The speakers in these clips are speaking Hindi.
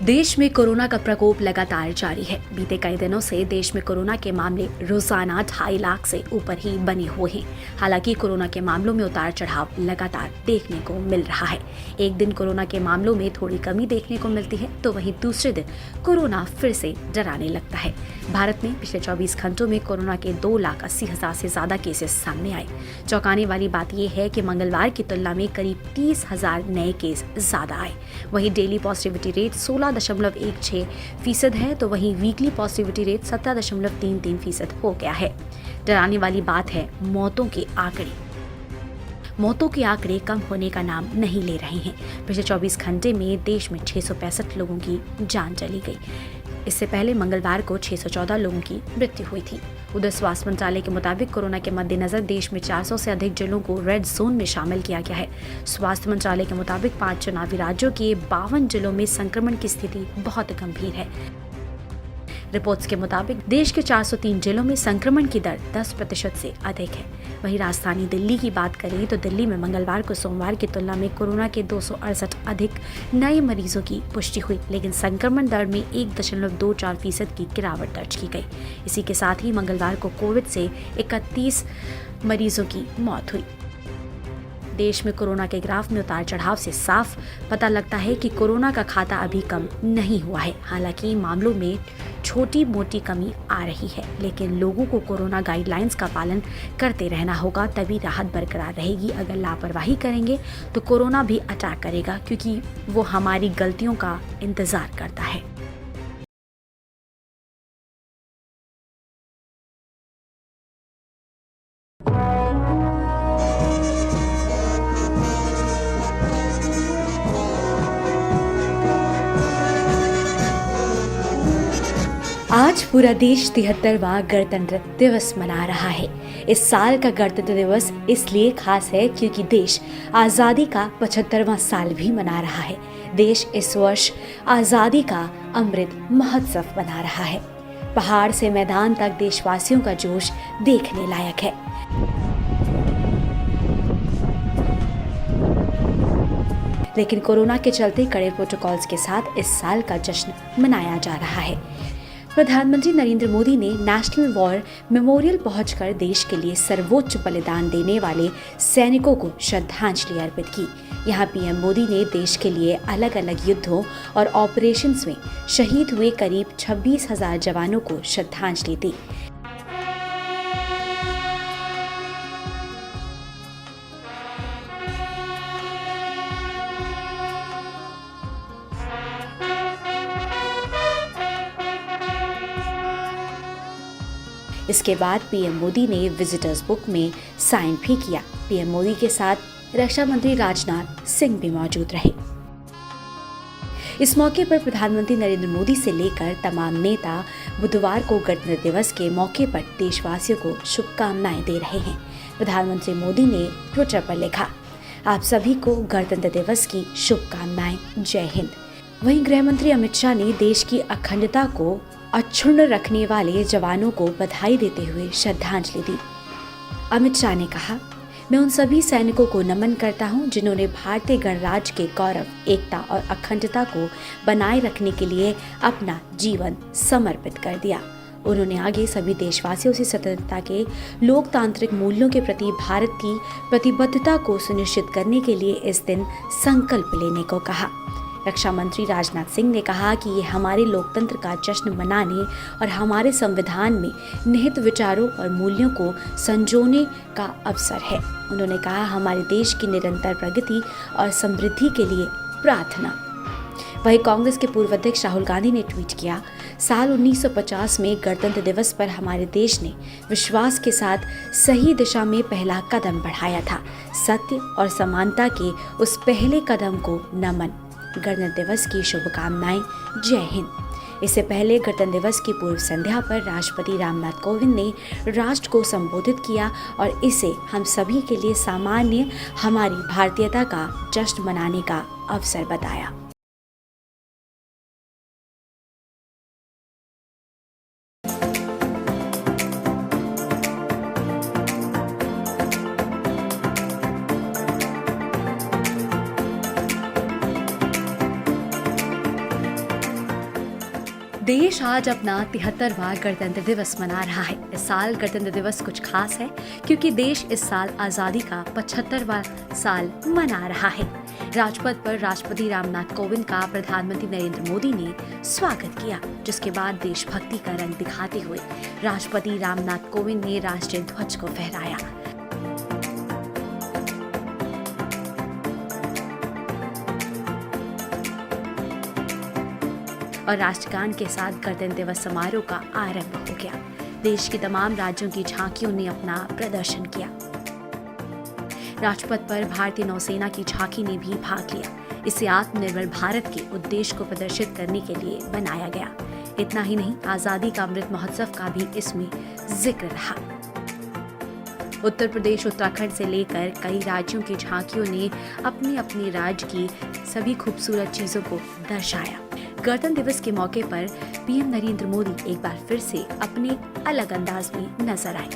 देश में कोरोना का प्रकोप लगातार जारी है। बीते कई दिनों से देश में कोरोना के मामले रोजाना 2.5 लाख से ऊपर ही बने हुए हैं। हालांकि कोरोना के मामलों में उतार चढ़ाव लगातार देखने को मिल रहा है। एक दिन कोरोना के मामलों में थोड़ी कमी देखने को मिलती है तो वहीं दूसरे दिन कोरोना फिर से डराने लगता है। भारत में पिछले 24 घंटों में कोरोना के 2,80,000 से ज्यादा केसेस सामने आए। चौंकाने वाली बात यह है कि मंगलवार की तुलना में करीब 30,000 नए केस ज्यादा आए। वहीं डेली पॉजिटिविटी रेट 16.16% है तो वहीं वीकली पॉजिटिविटी रेट 17.33% हो गया है। डराने वाली बात है मौतों के आंकड़े कम होने का नाम नहीं ले रहे हैं। पिछले 24 घंटे में देश में 665 लोगों की जान चली गई। इससे पहले मंगलवार को 614 लोगों की मृत्यु हुई थी। उधर स्वास्थ्य मंत्रालय के मुताबिक कोरोना के मद्देनजर देश में 400 से अधिक जिलों को रेड जोन में शामिल किया गया है। स्वास्थ्य मंत्रालय के मुताबिक 5 चुनावी राज्यों के 52 जिलों में संक्रमण की स्थिति बहुत गंभीर है। रिपोर्ट्स के मुताबिक देश के 403 जिलों में संक्रमण की दर 10% से अधिक है। वहीं राजधानी दिल्ली की बात करें तो दिल्ली में मंगलवार को सोमवार की तुलना में कोरोना के 268 अधिक नए मरीजों की पुष्टि हुई, लेकिन संक्रमण दर में 1.24% की गिरावट दर्ज की गई। इसी के साथ ही मंगलवार को कोविड से 31 मरीजों की मौत हुई। देश में कोरोना के ग्राफ में उतार चढ़ाव से साफ पता लगता है कि कोरोना का खाता अभी कम नहीं हुआ है। हालांकि मामलों में छोटी मोटी कमी आ रही है, लेकिन लोगों को कोरोना गाइडलाइंस का पालन करते रहना होगा, तभी राहत बरकरार रहेगी। अगर लापरवाही करेंगे तो कोरोना भी अटैक करेगा, क्योंकि वो हमारी गलतियों का इंतजार करता है। आज पूरा देश 73वां गणतंत्र दिवस मना रहा है। इस साल का गणतंत्र दिवस इसलिए खास है क्योंकि देश आज़ादी का 75वां साल भी मना रहा है। देश इस वर्ष आज़ादी का अमृत महोत्सव मना रहा है। पहाड़ से मैदान तक देशवासियों का जोश देखने लायक है। लेकिन कोरोना के चलते कड़े प्रोटोकॉल्स के साथ इस साल का जश्न मनाया जा रहा है। प्रधानमंत्री नरेंद्र मोदी ने नेशनल वॉर मेमोरियल पहुंचकर देश के लिए सर्वोच्च बलिदान देने वाले सैनिकों को श्रद्धांजलि अर्पित की। यहां पीएम मोदी ने देश के लिए अलग अलग युद्धों और ऑपरेशंस में शहीद हुए करीब 26,000 जवानों को श्रद्धांजलि दी। इसके बाद पीएम मोदी ने विजिटर्स बुक में साइन भी किया। पीएम मोदी के साथ रक्षा मंत्री राजनाथ सिंह भी मौजूद रहे। इस मौके पर प्रधानमंत्री नरेंद्र मोदी से लेकर तमाम नेता बुधवार को गणतंत्र दिवस के मौके पर देशवासियों को शुभकामनाएं दे रहे हैं। प्रधानमंत्री मोदी ने ट्विटर पर लिखा, आप सभी को गणतंत्र दिवस की शुभकामनाएं। जय हिंद। वहीं गृह मंत्री अमित शाह ने देश की अखंडता को अक्षुण्ण रखने वाले जवानों को बधाई देते हुए श्रद्धांजलि दी। अमित शाह ने कहा, मैं उन सभी सैनिकों को नमन करता हूं जिन्होंने भारतीय गणराज्य के गौरव, एकता और अखंडता को बनाए रखने के लिए अपना जीवन समर्पित कर दिया। उन्होंने आगे सभी देशवासियों से स्वतंत्रता के लोकतांत्रिक मूल्यों के प्रति भारत की प्रतिबद्धता को सुनिश्चित करने के लिए इस दिन संकल्प लेने को कहा। रक्षा मंत्री राजनाथ सिंह ने कहा कि ये हमारे लोकतंत्र का जश्न मनाने और हमारे संविधान में निहित विचारों और मूल्यों को संजोने का अवसर है। उन्होंने कहा, हमारे देश की निरंतर प्रगति और समृद्धि के लिए प्रार्थना। वहीं कांग्रेस के पूर्व अध्यक्ष राहुल गांधी ने ट्वीट किया, साल 1950 में गणतंत्र दिवस पर हमारे देश ने विश्वास के साथ सही दिशा में पहला कदम बढ़ाया था। सत्य और समानता के उस पहले कदम को नमन। गणतंत्र दिवस की शुभकामनाएं। जय हिंद। इससे पहले गणतंत्र दिवस की पूर्व संध्या पर राष्ट्रपति रामनाथ कोविंद ने राष्ट्र को संबोधित किया और इसे हम सभी के लिए सामान्य हमारी भारतीयता का जश्न मनाने का अवसर बताया। देश आज अपना 73वां गणतंत्र दिवस मना रहा है। इस साल गणतंत्र दिवस कुछ खास है क्योंकि देश इस साल आजादी का 75वां साल मना रहा है। राजपथ पर राष्ट्रपति रामनाथ कोविंद का प्रधानमंत्री नरेंद्र मोदी ने स्वागत किया, जिसके बाद देशभक्ति का रंग दिखाते हुए राष्ट्रपति रामनाथ कोविंद ने राष्ट्रीय ध्वज को फहराया। और राष्ट्रगान के साथ गणतंत्र दिवस समारोह का आरंभ हो गया। देश के तमाम राज्यों की झांकियों ने अपना प्रदर्शन किया। राजपथ पर भारतीय नौसेना की झांकी ने भी भाग लिया। इसे आत्मनिर्भर भारत के उद्देश्य को प्रदर्शित करने के लिए बनाया गया। इतना ही नहीं, आजादी का अमृत महोत्सव का भी इसमें जिक्र रहा। उत्तर प्रदेश, उत्तराखंड से लेकर कई राज्यों की झांकियों ने अपने अपने राज्य की सभी खूबसूरत चीजों को दर्शाया। गणतंत्र दिवस के मौके पर पीएम नरेंद्र मोदी एक बार फिर से अपने अलग अंदाज में नजर आए।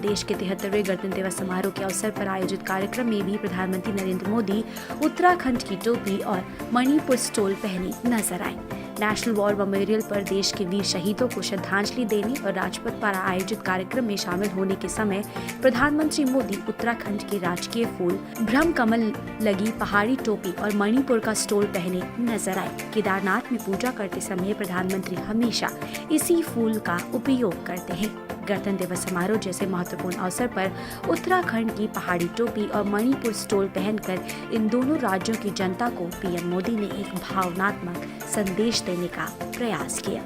देश के 73वें गणतंत्र दिवस समारोह के अवसर पर आयोजित कार्यक्रम में भी प्रधानमंत्री नरेंद्र मोदी उत्तराखंड की टोपी और मणिपुर स्टोल पहने नजर आए। नेशनल वॉर मेमोरियल पर देश के वीर शहीदों को श्रद्धांजलि देने और राजपथ पर आयोजित कार्यक्रम में शामिल होने के समय प्रधानमंत्री मोदी उत्तराखंड के राजकीय फूल ब्रह्म कमल लगी पहाड़ी टोपी और मणिपुर का स्टोल पहने नजर आए। केदारनाथ में पूजा करते समय प्रधानमंत्री हमेशा इसी फूल का उपयोग करते हैं। गणतंत्र दिवस समारोह जैसे महत्वपूर्ण अवसर पर उत्तराखंड की पहाड़ी टोपी और मणिपुर स्टोल पहनकर इन दोनों राज्यों की जनता को पीएम मोदी ने एक भावनात्मक संदेश देने का प्रयास किया।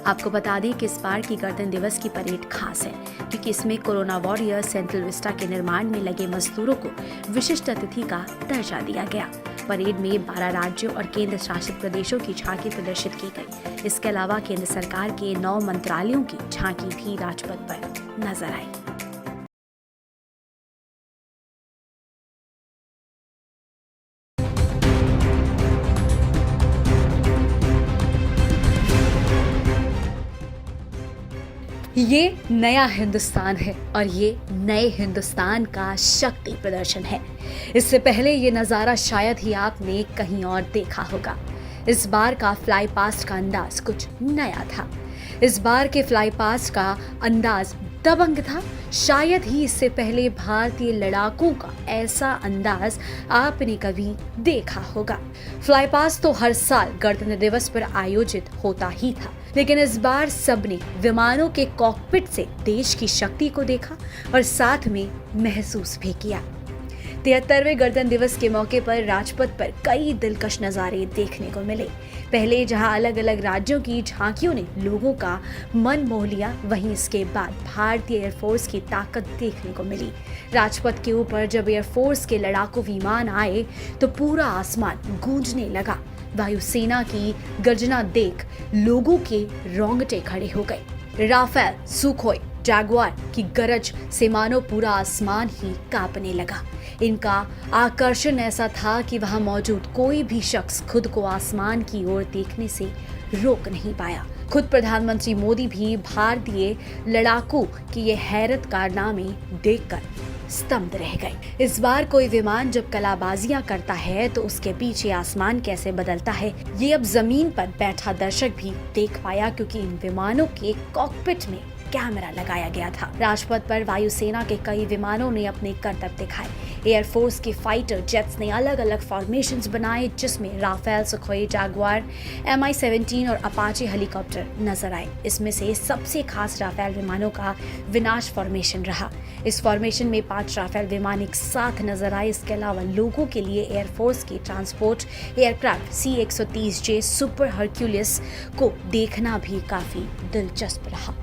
आपको बता दें कि इस बार की गणतंत्र दिवस की परेड खास है क्योंकि इसमें कोरोना वॉरियर सेंट्रल विस्टा के निर्माण में लगे मजदूरों को विशिष्ट अतिथि का दर्जा दिया गया। परेड में 12 राज्यों और केंद्र शासित प्रदेशों की झांकी प्रदर्शित की गई। इसके अलावा केंद्र सरकार के 9 मंत्रालयों की झांकी भी राजपथ पर नजर आई। ये नया हिंदुस्तान है और ये नए हिंदुस्तान का शक्ति प्रदर्शन है। इससे पहले ये नज़ारा शायद ही आपने कहीं और देखा होगा। इस बार का फ्लाई पास्ट का अंदाज कुछ नया था। इस बार के फ्लाई पास्ट का अंदाज दबंग था। शायद ही इससे पहले भारतीय लड़ाकों का ऐसा अंदाज आपने कभी देखा होगा। फ्लाई पास्ट तो हर साल गणतंत्र दिवस पर आयोजित होता ही था, लेकिन इस बार सबने विमानों के कॉकपिट से देश की शक्ति को देखा और साथ में महसूस भी किया। 73वें गणतंत्र दिवस के मौके पर राजपथ पर कई दिलकश नज़ारे देखने को मिले। पहले जहां अलग अलग राज्यों की झांकियों ने लोगों का मन मोह लिया, वहीं इसके बाद भारतीय एयरफोर्स की ताकत देखने को मिली। राजपथ के ऊपर जब एयरफोर्स के लड़ाकू विमान आए तो पूरा आसमान गूंजने लगा। वायुसेना की गर्जना देख लोगों के रोंगटे खड़े हो गए। राफेल, सुखोई, जैगुआर की गरज से मानो पूरा आसमान ही कांपने लगा। इनका आकर्षण ऐसा था कि वहां मौजूद कोई भी शख्स खुद को आसमान की ओर देखने से रोक नहीं पाया। खुद प्रधानमंत्री मोदी भी भारतीय लड़ाकू की ये हैरत कारनामे देखकर स्तब्ध रह गए। इस बार कोई विमान जब कलाबाजियां करता है तो उसके पीछे आसमान कैसे बदलता है, ये अब जमीन पर बैठा दर्शक भी देख पाया, क्योंकि इन विमानों के कॉकपिट में कैमरा लगाया गया था। राजपथ पर वायुसेना के कई विमानों ने अपने करतब दिखाए। एयरफोर्स के फाइटर जेट्स ने अलग अलग फॉर्मेशंस बनाए, जिसमें राफेल, सुखोई, जैगुआर, Mi-17 और अपाचे हेलीकॉप्टर नजर आए। इसमें से सबसे खास राफेल विमानों का विनाश फॉर्मेशन रहा। इस फॉर्मेशन में 5 राफेल विमान एक साथ नजर आए। इसके अलावा लोगों के लिए एयरफोर्स के transport aircraft C-130J super Hercules को देखना भी काफी दिलचस्प रहा।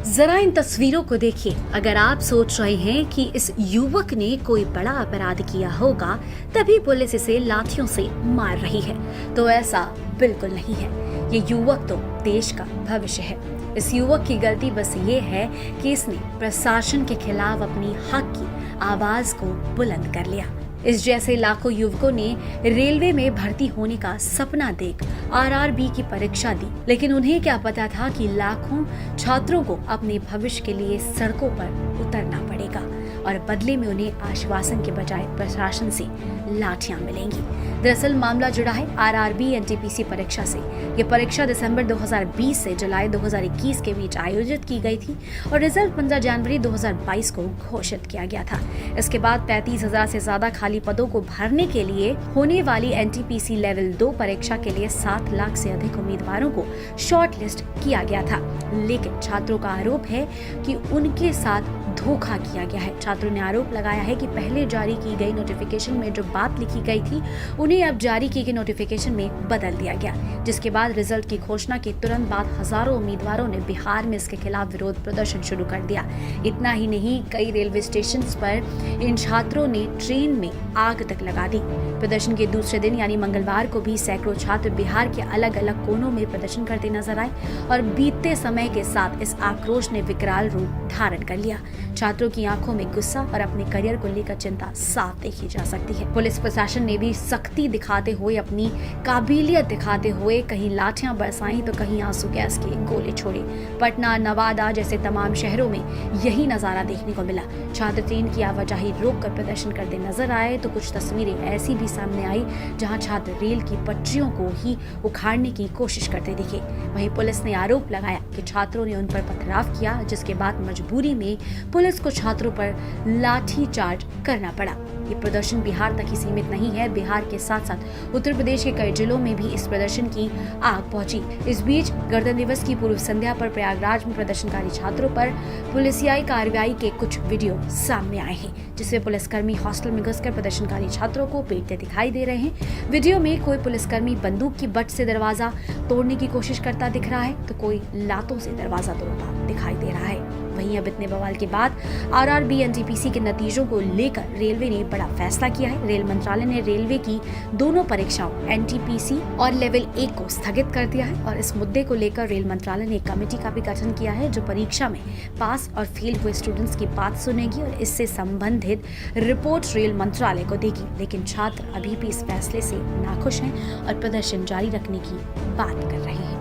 जरा इन तस्वीरों को देखिए। अगर आप सोच रहे हैं कि इस युवक ने कोई बड़ा अपराध किया होगा तभी पुलिस इसे लाठियों से मार रही है, तो ऐसा बिल्कुल नहीं है। ये युवक तो देश का भविष्य है। इस युवक की गलती बस ये है कि इसने प्रशासन के खिलाफ अपनी हक की आवाज को बुलंद कर लिया। इस जैसे लाखों युवकों ने रेलवे में भर्ती होने का सपना देख आरआरबी की परीक्षा दी, लेकिन उन्हें क्या पता था कि लाखों छात्रों को अपने भविष्य के लिए सड़कों पर उतरना पड़ेगा और बदले में उन्हें आश्वासन के बजाय प्रशासन से लाठियां मिलेंगी। दरअसल मामला जुड़ा है आरआरबी एनटीपीसी परीक्षा से। ये परीक्षा दिसंबर 2020 से जुलाई 2021 के बीच आयोजित की गई थी और रिजल्ट 15 जनवरी 2022 को घोषित किया गया था। इसके बाद 35,000 से ज्यादा खाली पदों को भरने के लिए होने वाली एनटीपीसी लेवल 2 परीक्षा के लिए 7 लाख से अधिक उम्मीदवारों को शॉर्ट लिस्ट किया गया था, लेकिन छात्रों का आरोप है कि उनके साथ धोखा किया गया है। छात्रों ने आरोप लगाया है कि पहले जारी की गई नोटिफिकेशन में जो बात लिखी गई थी उन्हें अब जारी की गई नोटिफिकेशन में बदल दिया गया, जिसके बाद रिजल्ट की घोषणा के तुरंत बाद हजारों उम्मीदवारों ने बिहार में इसके खिलाफ विरोध प्रदर्शन शुरू कर दिया। इतना ही नहीं, कई रेलवे स्टेशन पर इन छात्रों ने ट्रेन में आग तक लगा दी। प्रदर्शन के दूसरे दिन यानी मंगलवार को भी सैकड़ों छात्र बिहार के अलग अलग कोनों में प्रदर्शन करते नजर आए और बीतते समय के साथ इस आक्रोश ने विकराल रूप धारण कर लिया। छात्रों की आंखों में गुस्सा और अपने करियर को लेकर चिंता साफ देखी जा सकती है। पुलिस प्रशासन ने भी सख्ती दिखाते हुए, अपनी काबिलियत दिखाते हुए कहीं लाठियां बरसाई तो कहीं आंसू गैस के गोले छोड़े। पटना, नवादा जैसे तमाम शहरों में यही नजारा देखने को मिला। छात्र ट्रेन की आवाजाही रोककर प्रदर्शन करते नजर आए तो कुछ तस्वीरें ऐसी भी सामने आई जहां छात्र रेल की पटरियों को ही उखाड़ने की कोशिश करते दिखे। वहीं पुलिस ने आरोप लगाया कि छात्रों ने उन पर पथराव किया, जिसके बाद मजबूरी में पुलिस को छात्रों पर लाठी चार्ज करना पड़ा। ये प्रदर्शन बिहार तक ही सीमित नहीं है। बिहार के साथ साथ उत्तर प्रदेश के कई जिलों में भी इस प्रदर्शन की आग पहुंची। इस बीच गणतंत्र दिवस की पूर्व संध्या पर प्रयागराज में प्रदर्शनकारी छात्रों पर पुलिसियाई कार्रवाई के कुछ वीडियो सामने आए हैं, जिसमें पुलिसकर्मी हॉस्टल में घुसकर प्रदर्शनकारी छात्रों को पीटते दिखाई दे रहे हैं। वीडियो में कोई पुलिसकर्मी बंदूक की बट से दरवाजा तोड़ने की कोशिश करता दिख रहा है तो कोई लातों से दरवाजा तोड़ता दिखाई दे रहा है। वहीं अब इतने बवाल के बाद आरआरबी एनटीपीसी के नतीजों को लेकर रेलवे ने बड़ा फैसला किया है। रेल मंत्रालय ने रेलवे की दोनों परीक्षाओं एनटीपीसी और लेवल 1 को स्थगित कर दिया है और इस मुद्दे को लेकर रेल मंत्रालय ने एक कमेटी का भी गठन किया है जो परीक्षा में पास और फेल हुए स्टूडेंट्स की बात सुनेगी और इससे संबंधित रिपोर्ट रेल मंत्रालय को देगी। लेकिन छात्र अभी भी इस फैसले से नाखुश हैं और प्रदर्शन जारी रखने की बात कर रहे हैं।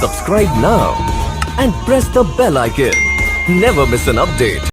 Subscribe now and press the bell icon. Never miss an update.